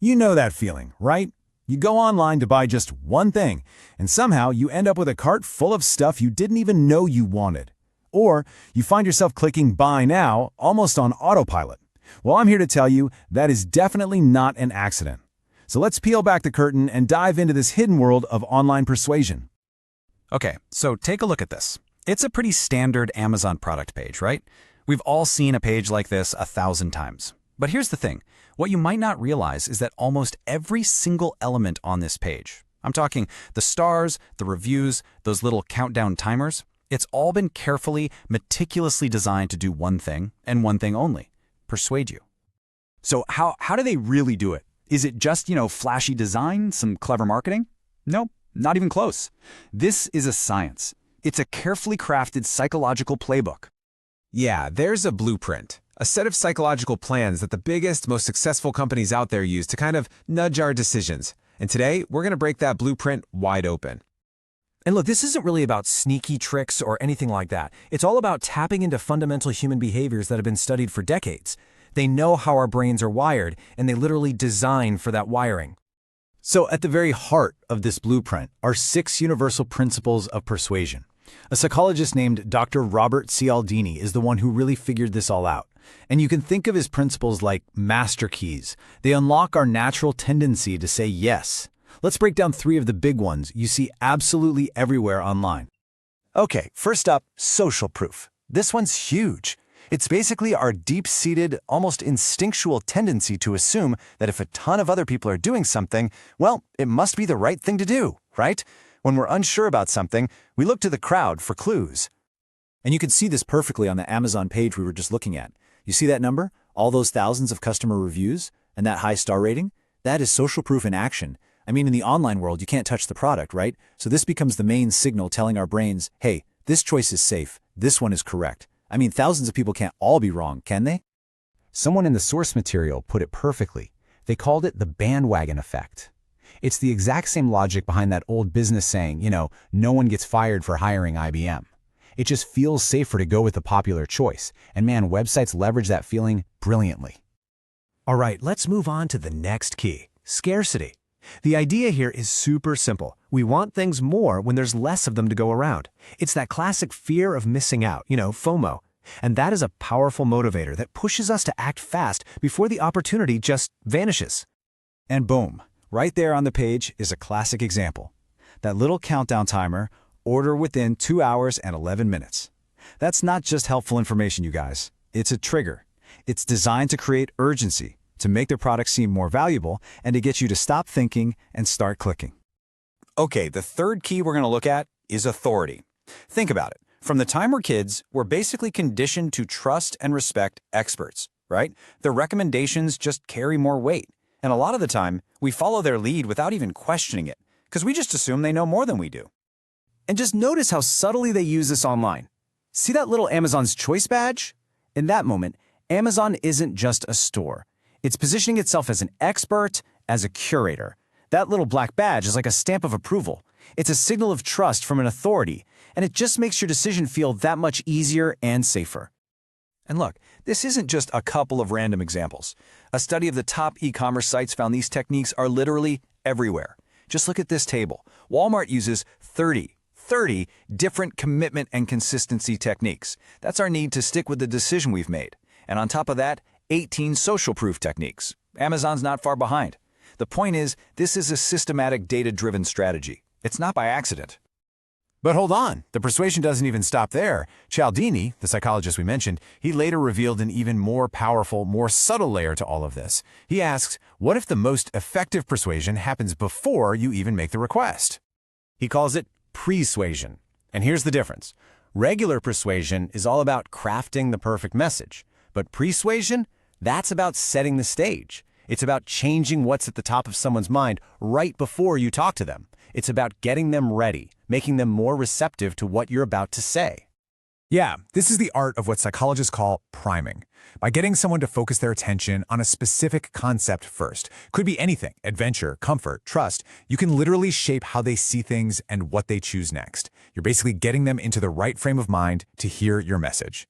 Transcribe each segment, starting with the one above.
You know that feeling, right? You go online to buy just one thing, and somehow you end up with a cart full of stuff you didn't even know you wanted. Or you find yourself clicking Buy Now almost on autopilot. Well, I'm here to tell you that is definitely not an accident. So let's peel back the curtain and dive into this hidden world of online persuasion. Okay, so take a look at this. It's a pretty standard Amazon product page, right? We've all seen a page like this 1,000 times. But here's the thing. What you might not realize is that almost every single element on this page, I'm talking the stars, the reviews, those little countdown timers, it's all been carefully, meticulously designed to do one thing and one thing only: persuade you. So how do they really do it? Is it just, flashy design, some clever marketing? Nope, not even close. This is a science. It's a carefully crafted psychological playbook. Yeah, there's a blueprint, a set of psychological plans that the biggest, most successful companies out there use to kind of nudge our decisions. And today, we're going to break that blueprint wide open. And look, this isn't really about sneaky tricks or anything like that. It's all about tapping into fundamental human behaviors that have been studied for decades. They know how our brains are wired, and they literally design for that wiring. So at the very heart of this blueprint are 6 universal principles of persuasion. A psychologist named Dr. Robert Cialdini is the one who really figured this all out. And you can think of his principles like master keys. They unlock our natural tendency to say yes. Let's break down 3 of the big ones you see absolutely everywhere online. Okay, first up, social proof. This one's huge. It's basically our deep-seated, almost instinctual tendency to assume that if a ton of other people are doing something, well, it must be the right thing to do, right? When we're unsure about something, we look to the crowd for clues. And you can see this perfectly on the Amazon page we were just looking at. You see that number? All those thousands of customer reviews? And that high star rating? That is social proof in action. I mean, in the online world, you can't touch the product, right? So this becomes the main signal telling our brains, hey, this choice is safe. This one is correct. I mean, thousands of people can't all be wrong, can they? Someone in the source material put it perfectly. They called it the bandwagon effect. It's the exact same logic behind that old business saying, no one gets fired for hiring IBM. It just feels safer to go with the popular choice. And man, websites leverage that feeling brilliantly. All right, let's move on to the next key: scarcity. The idea here is super simple. We want things more when there's less of them to go around. It's that classic fear of missing out, FOMO. And that is a powerful motivator that pushes us to act fast before the opportunity just vanishes. And boom, right there on the page is a classic example. That little countdown timer, order within 2 hours and 11 minutes. That's not just helpful information, you guys. It's a trigger. It's designed to create urgency, to make their product seem more valuable, and to get you to stop thinking and start clicking. Okay, the third key we're going to look at is authority. Think about it. From the time we're kids, we're basically conditioned to trust and respect experts, right? Their recommendations just carry more weight. And a lot of the time, we follow their lead without even questioning it, because we just assume they know more than we do. And just notice how subtly they use this online. See that little Amazon's Choice badge? In that moment, Amazon isn't just a store. It's positioning itself as an expert, as a curator. That little black badge is like a stamp of approval. It's a signal of trust from an authority, and it just makes your decision feel that much easier and safer. And look, this isn't just a couple of random examples. A study of the top e-commerce sites found these techniques are literally everywhere. Just look at this table. Walmart uses 30 different commitment and consistency techniques. That's our need to stick with the decision we've made. And on top of that, 18 social proof techniques. Amazon's not far behind. The point is, this is a systematic, data-driven strategy. It's not by accident. But hold on, the persuasion doesn't even stop there. Cialdini, the psychologist we mentioned, he later revealed an even more powerful, more subtle layer to all of this. He asks, what if the most effective persuasion happens before you even make the request? He calls it persuasion. And here's the difference. Regular persuasion is all about crafting the perfect message. But persuasion, that's about setting the stage. It's about changing what's at the top of someone's mind right before you talk to them. It's about getting them ready, making them more receptive to what you're about to say. Yeah, this is the art of what psychologists call priming. By getting someone to focus their attention on a specific concept first, could be anything, adventure, comfort, trust, you can literally shape how they see things and what they choose next. You're basically getting them into the right frame of mind to hear your message.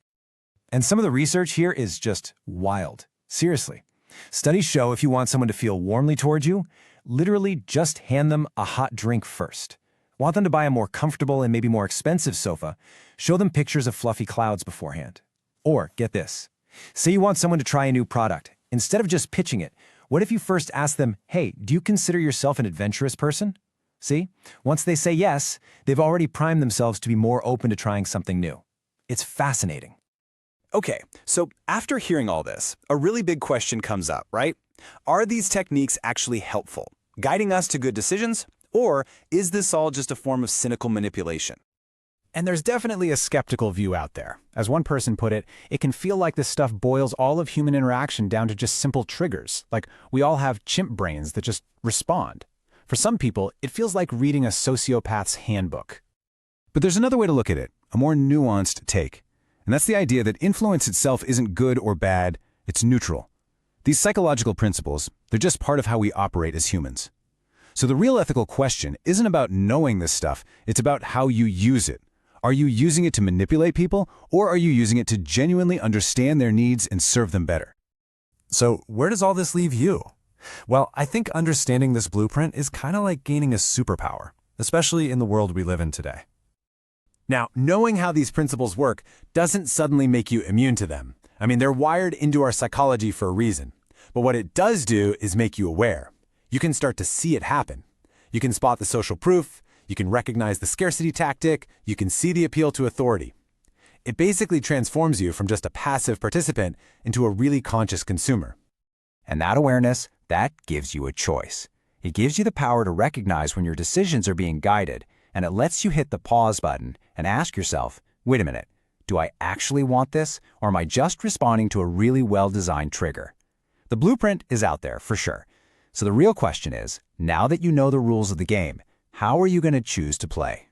And some of the research here is just wild. Seriously. Studies show if you want someone to feel warmly towards you, literally just hand them a hot drink first. Want them to buy a more comfortable and maybe more expensive sofa, show them pictures of fluffy clouds beforehand. Or, get this, say you want someone to try a new product. Instead of just pitching it, what if you first ask them, hey, do you consider yourself an adventurous person? See, once they say yes, they've already primed themselves to be more open to trying something new. It's fascinating. Okay, so after hearing all this, a really big question comes up, right? Are these techniques actually helpful, guiding us to good decisions, or is this all just a form of cynical manipulation? And there's definitely a skeptical view out there. As one person put it, it can feel like this stuff boils all of human interaction down to just simple triggers, like we all have chimp brains that just respond. For some people, it feels like reading a sociopath's handbook. But there's another way to look at it, a more nuanced take. And that's the idea that influence itself isn't good or bad, it's neutral. These psychological principles, they're just part of how we operate as humans. So the real ethical question isn't about knowing this stuff, it's about how you use it. Are you using it to manipulate people, or are you using it to genuinely understand their needs and serve them better? So where does all this leave you? Well, I think understanding this blueprint is kind of like gaining a superpower, especially in the world we live in today. Now, knowing how these principles work doesn't suddenly make you immune to them. I mean, they're wired into our psychology for a reason. But what it does do is make you aware. You can start to see it happen. You can spot the social proof, you can recognize the scarcity tactic, you can see the appeal to authority. It basically transforms you from just a passive participant into a really conscious consumer. And that awareness, that gives you a choice. It gives you the power to recognize when your decisions are being guided, and it lets you hit the pause button and ask yourself, wait a minute, do I actually want this, or am I just responding to a really well-designed trigger? The blueprint is out there, for sure. So the real question is, now that you know the rules of the game, how are you going to choose to play?